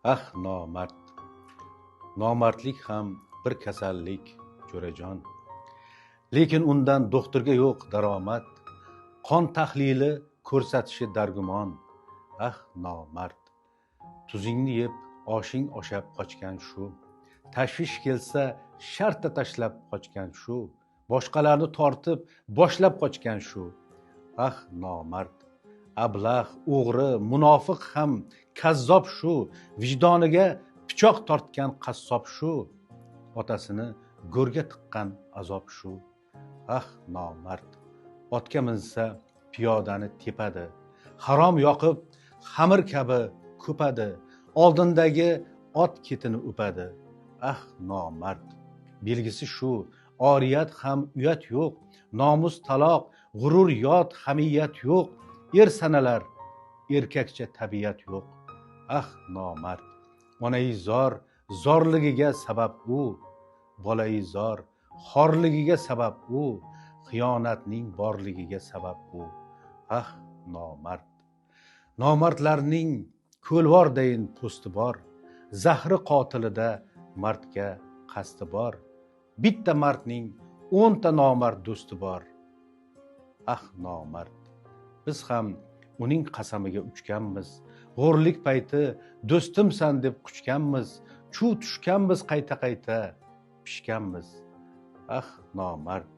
Ah nomard, nomardlik ham bir kasallik jo'rajon. Lekin undan doktorga yo'q daromad, qon tahlili ko'rsatishi dargumon. Ah nomard, tuzingni yeb oshing oshab qochgan shu, tashvish kelsa shartta tashlab qochgan shu, boshqalarni tortib boshlab qochgan shu. Ah nomard, ablah, o'g'ri, munofiq ham kazzob shu, vijdoniga pichoq tortgan qassob shu, otasini go'rga tiqqan azob shu. Ah nomard, otga minsa piyodani tepadi, harom yoqib xamir kabi ko'padi, oldindagi ot ketini o'padi. Ah nomard, belgisi shu, oriyat ham uyat yo'q, nomus taloq, g'urur yot, hamiyat yo'q, er sanalar erkakcha tabiat yo'q. Ah nomard, onai zor zorligiga sabab u, bolai zor xorligiga sabab u, xiyonatning borligiga sabab u. Ah nomard, nomardlarning ko'lvordayin po'sti bor, zahri qotilida mardga qasdi bor, bitta mardning 10 ta nomard do'sti bor. Ah nomard, biz ham uning qasamiga uchganmiz, g'o'rlik payti do'stimsan deb quchganmiz, chuv tushganmiz qayta pishganmiz. Ah nomard,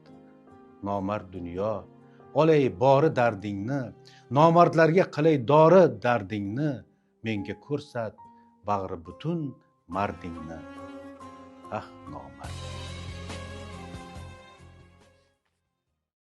nomard dunyo, olay bori dardingni, nomardlarga qilay dori dardingni, menga ko'rsat bag'ri butun mardingni. Ah nomard.